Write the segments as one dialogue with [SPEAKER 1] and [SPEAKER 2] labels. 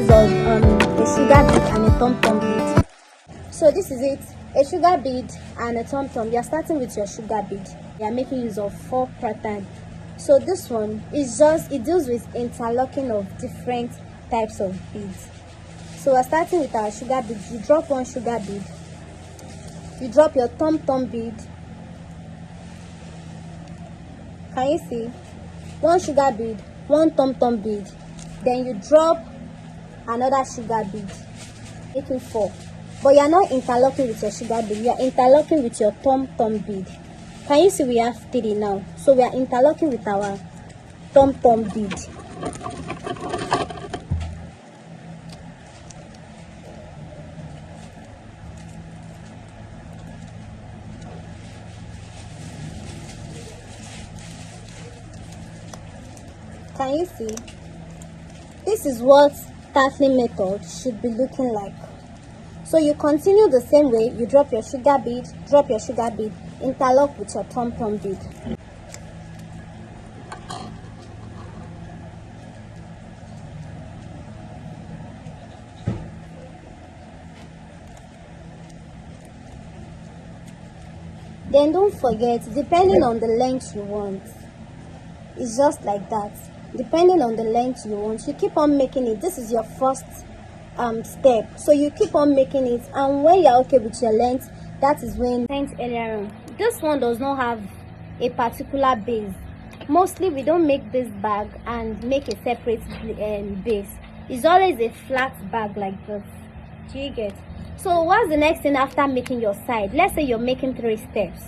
[SPEAKER 1] use of a sugar bead and a tom-tom bead. So this is it, a sugar bead and a tom-tom. You are starting with your sugar bead. You are making use of 4 patterns. So this one is just, it deals with interlocking of different types of beads. So we're starting with our sugar bead. You drop one sugar bead, you drop your tom-tom bead. Can you see? One sugar bead, one tom-tom bead, then you drop another sugar bead, making 4. But you are not interlocking with your sugar bead, you are interlocking with your tom-tom bead. Can you see we have 3 now? So we are interlocking with our tom-tom bead. Can you see? This is what Tatling method should be looking like. So you continue the same way. You drop your sugar bead, interlock with your tom-tom bead. Then don't forget, depending on the length you want, it's just like that. Depending on the length you want, you keep on making it. This is your first step, so you keep on making it, and when you're okay with your length, that is when earlier on. This one does not have a particular base. Mostly we don't make this bag and make a separate base. It's always a flat bag like this. Do you get? So what's the next thing after making your side? Let's say you're making 3 steps.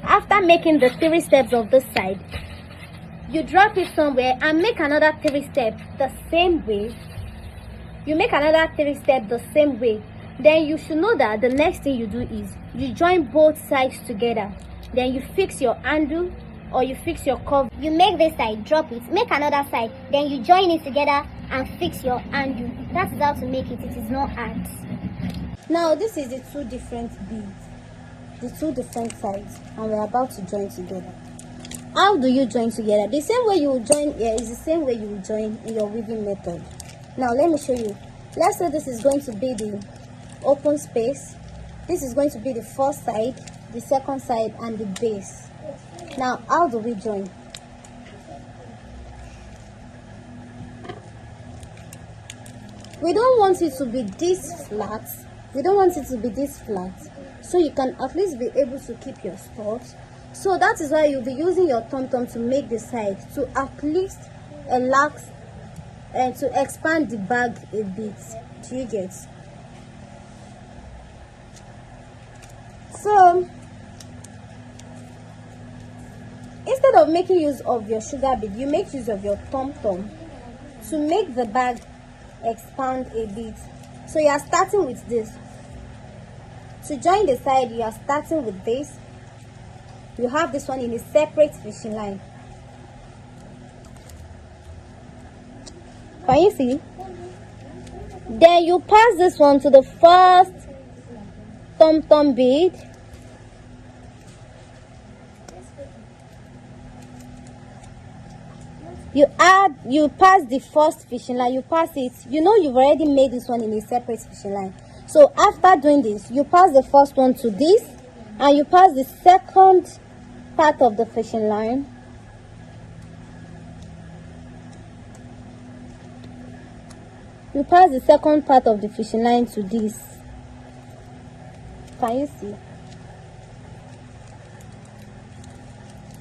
[SPEAKER 1] After making the 3 steps of this side, you drop it somewhere and make another 3 steps the same way. You make another 3 steps the same way. Then you should know that the next thing you do is you join both sides together. Then you fix your handle or you fix your cover.
[SPEAKER 2] You make this side, drop it, make another side, then you join it together and fix your handle. That is how to make it. It is not hard.
[SPEAKER 1] Now this is the 2 different beads, the 2 different sides, and we're about to join together. How do you join together? The same way you will join here is the same way you will join in your weaving method. Now let me show you. Let's say this is going to be the open space, this is going to be the first side, the second side, and the base. Now how do we join? We don't want it to be this flat. We don't want it to be this flat, so you can at least be able to keep your spots. So that is why you'll be using your tom-tom to make the side, to at least relax and to expand the bag a bit. Do you get? So instead of making use of your sugar bead, you make use of your tom-tom to make the bag expand a bit. So you are starting with this. To join the side, you are starting with this. You have this one in a separate fishing line. Can you see? Then you pass this one to the first tom-tom bead. You pass the first fishing line, you pass it. You know you've already made this one in a separate fishing line. So after doing this, you pass the first one to this, and you pass the second part of the fishing line. You pass the second part of the fishing line to this. Can you see?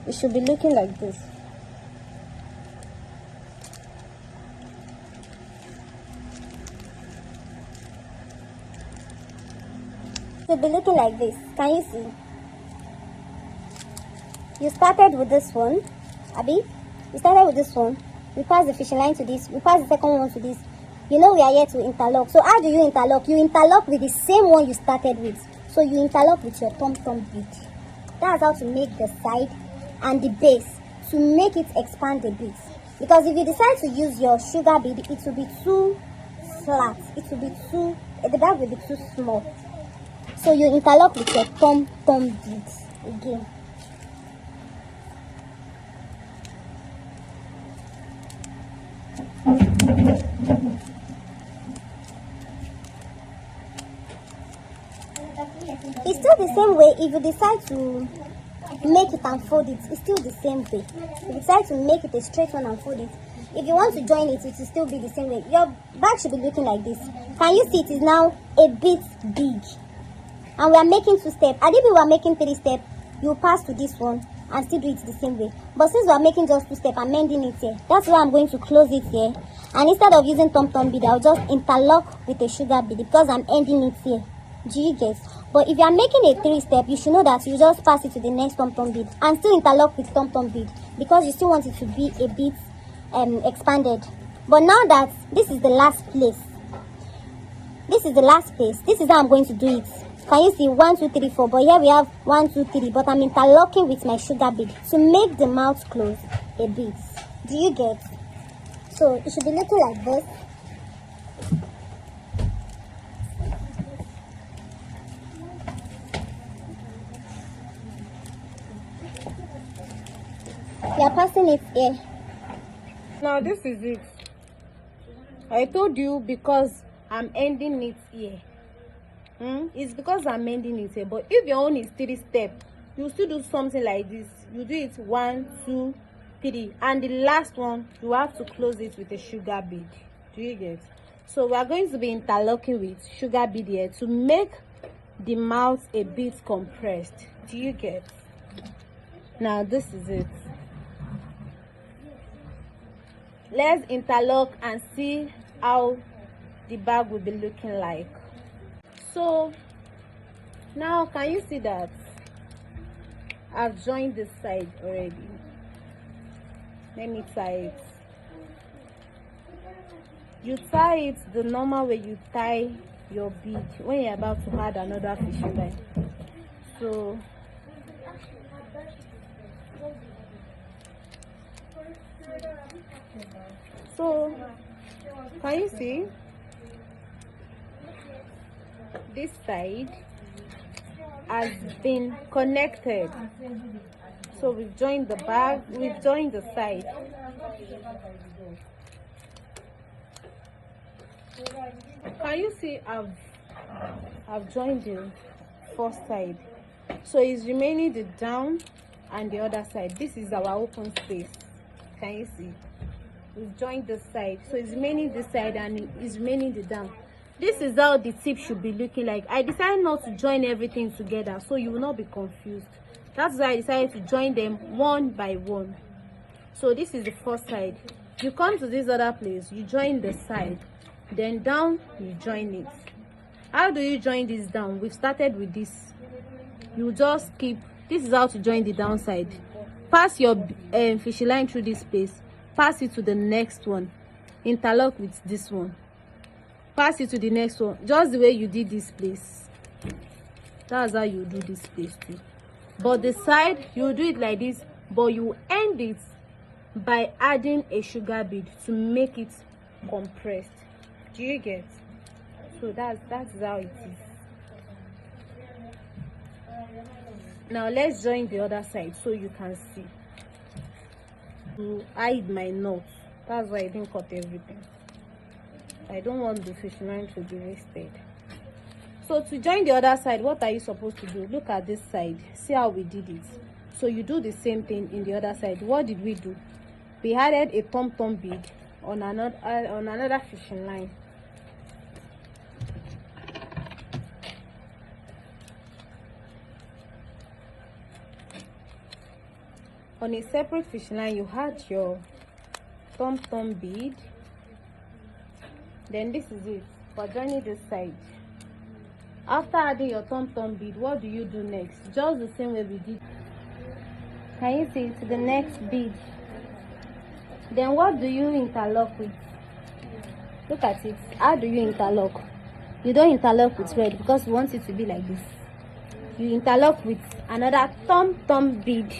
[SPEAKER 1] It should be looking like this. It should be looking like this. Can you see? You started with this one, Abby. You started with this one. We pass the fishing line to this. We pass the second one to this. You know we are here to interlock. So how do you interlock? You interlock with the same one you started with. So you interlock with your tom-tom bead. That's how to make the side and the base, to make it expand a bit. Because if you decide to use your sugar bead, it will be too flat. It will be too, the bag will be too small. So you interlock with your tom-tom beads again. It's still the same way. If you decide to make it and fold it, it's still the same way. If you decide to make it a straight one and fold it, if you want to join it, it will still be the same way. Your bag should be looking like this. Can you see it is now a bit big? And we are making 2 steps. And if we are making 3 steps, you pass to this one and still do it the same way. But since we are making just 2 steps, I'm mending it here. That's why I'm going to close it here. And instead of using tom-tom bead, I'll just interlock with a sugar bead because I'm ending it here. Do you get? But if you are making a 3-step, you should know that you just pass it to the next tom-tom bead and still interlock with tom-tom bead because you still want it to be a bit expanded. But now that this is the last place, this is how I'm going to do it. Can you see 1 2 3 4? But here we have 1 2 3, but I'm interlocking with my sugar bead to make the mouth close a bit. Do you get? So it should be looking like this. We are passing it here.
[SPEAKER 3] Now this is it. I told you because I'm ending it here. It's because I'm ending it here. But if your own is 3 steps, you still do something like this. You do it 1 2 3, and the last one you have to close it with a sugar bead. Do you get? So we are going to be interlocking with sugar bead here to make the mouth a bit compressed. Do you get? Now this is it. Let's interlock and see how the bag will be looking like. So now can you see that I've joined this side already? Let me tie it. You tie it the normal way you tie your bead when you're about to add another fishing line. So can you see this side has been connected? So we've joined the bag, we've joined the side. Can you see I've joined the first side, so it's remaining the down and the other side. This is our open space. Can you see? We've joined the side, so it's remaining this side and it's remaining the down. This is how the tip should be looking like. I decided not to join everything together so you will not be confused. That's why I decided to join them one by one. So this is the first side. You come to this other place, you join the side, then down you join it. How do you join this down? We've started with this. You just keep, this is how to join the downside. Pass your fishing line through this place, pass it to the next one, interlock with this one, pass it to the next one, just the way you did this place. That's how you do this place too. But the side, you do it like this, but you end it by adding a sugar bead to make it compressed. Do you get? So that's how it is. Now let's join the other side so you can see. To hide my knots, that's why I didn't cut everything. I don't want the fishing line to be wasted. So to join the other side, what are you supposed to do? Look at this side, see how we did it. So you do the same thing in the other side. What did we do? We added a tom-tom bead on another fishing line. On a separate fishing line, you had your tom-tom bead. Then this is it for joining this side. After adding your tom-tom bead, what do you do next? Just the same way we did. Can you see to the next bead? Then what do you interlock with? Look at it. How do you interlock? You don't interlock with red because you want it to be like this. You interlock with another tom-tom bead.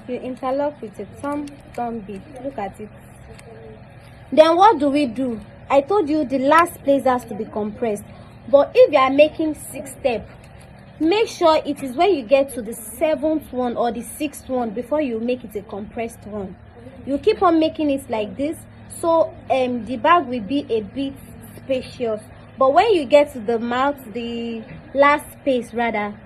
[SPEAKER 3] You interlock with a tom-tom bead. Look at it. Then what do we do? I told you the last place has to be compressed. But if you are making 6 steps,
[SPEAKER 1] make sure it is when you get to the 7th one or the 6th one before you make it a compressed one. You keep on making it like this, so the bag will be a bit spacious. But when you get to the mouth, the last space rather,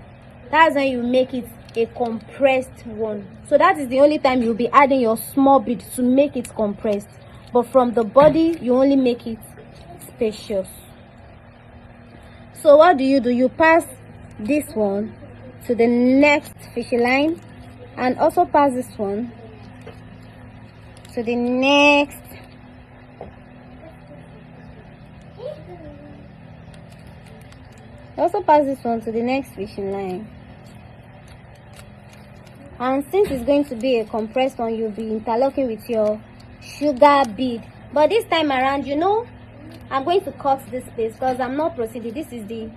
[SPEAKER 1] that's when you make it a compressed one. So that is the only time you'll be adding your small bead to make it compressed. But from the body, you only make it spacious. So what do? You pass this one to the next fishing line, and also pass this one to the next. Also pass this one to the next fishing line. And since it's going to be a compressed one, you'll be interlocking with your sugar bead. But this time around, I'm going to cut this space because I'm not proceeding. This is the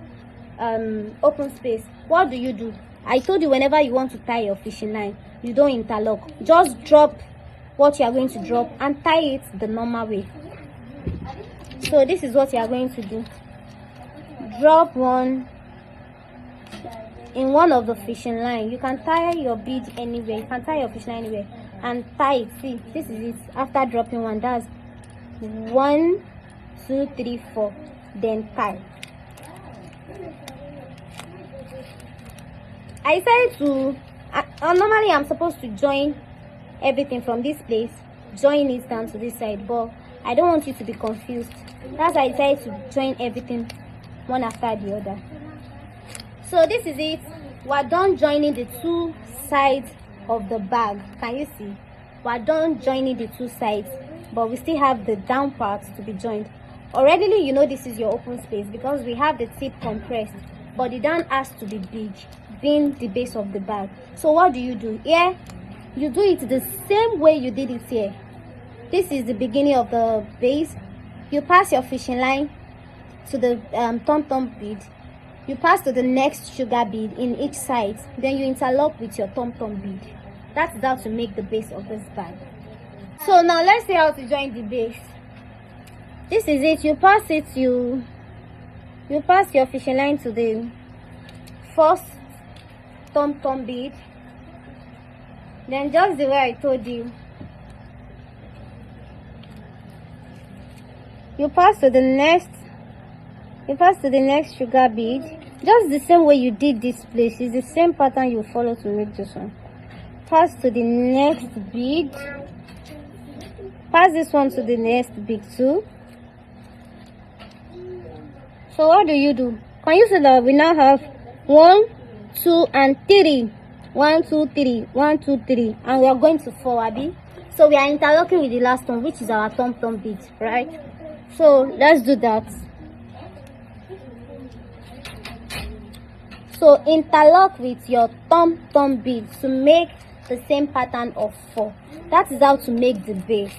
[SPEAKER 1] open space. What do? I told you, whenever you want to tie your fishing line, you don't interlock. Just drop what you are going to drop and tie it the normal way. So this is what you are going to do. Drop one in one of the fishing line. You can tie your bead anywhere. You can tie your fishing line anywhere and tie it. See, this is it. After dropping one, that's 1, 2, 3, 4. Then tie. I decided to normally I'm supposed to join everything from this place, join it down to this side, but I don't want you to be confused. That's why I decided to join everything one after the other. So this is it. We're done joining the two sides of the bag. Can you see? We're done joining the two sides, but we still have the down parts to be joined. Already, this is your open space because we have the tip compressed, but the down has to be big, being the base of the bag. So what do? Here, you do it the same way you did it here. This is the beginning of the base. You pass your fishing line to the tom-tom bead. You pass to the next sugar bead in each side. Then you interlock with your tom-tom bead. That's how to make the base of this bag. So now let's see how to join the base. This is it. You pass it. You pass your fishing line to the first tom-tom bead. Then just the way I told you. You pass to the next sugar bead, just the same way you did this place. It's the same pattern you follow to make this one. Pass to the next bead, pass this one to the next bead too. So what do? Can you see that we now have 1, 2 and 3? 1, 2, 3, 1, 2, 3, and we are going to 4, Abby. So we are interlocking with the last one, which is our tom-tom bead, right? So let's do that. So interlock with your tom-tom bead to make the same pattern of 4. That is how to make the base.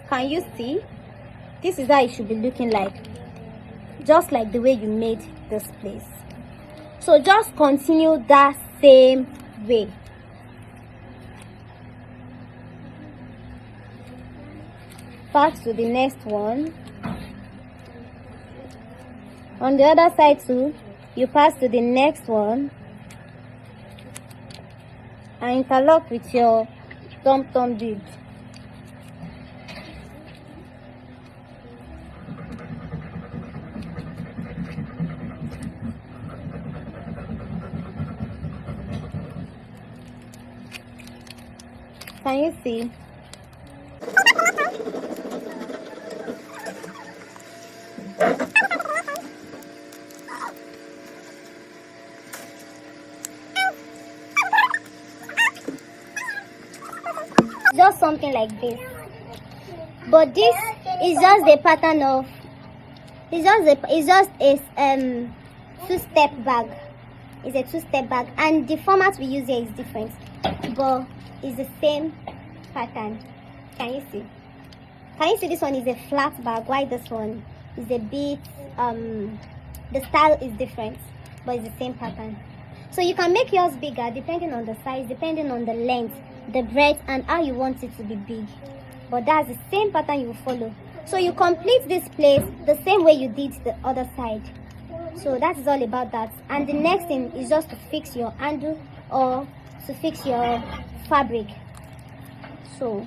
[SPEAKER 1] Can you see? This is how it should be looking like, just like the way you made this place. So just continue that same way. Pass to the next one. On the other side too, you pass to the next one and interlock with your tom-tom bead. Can you see?
[SPEAKER 2] Just something like this, but this is just the pattern of it's just a two-step bag. It's a two-step bag, and the format we use here is different, but it's the same pattern. Can you see? This one is a flat bag, while this one is a bit the style is different, but it's the same pattern. So you can make yours bigger depending on the size, depending on the length, the breadth, and how you want it to be big. But that's the same pattern you follow. So you complete this place the same way you did the other side. So that is all about that. And the next thing is just to fix your handle or to fix your fabric. So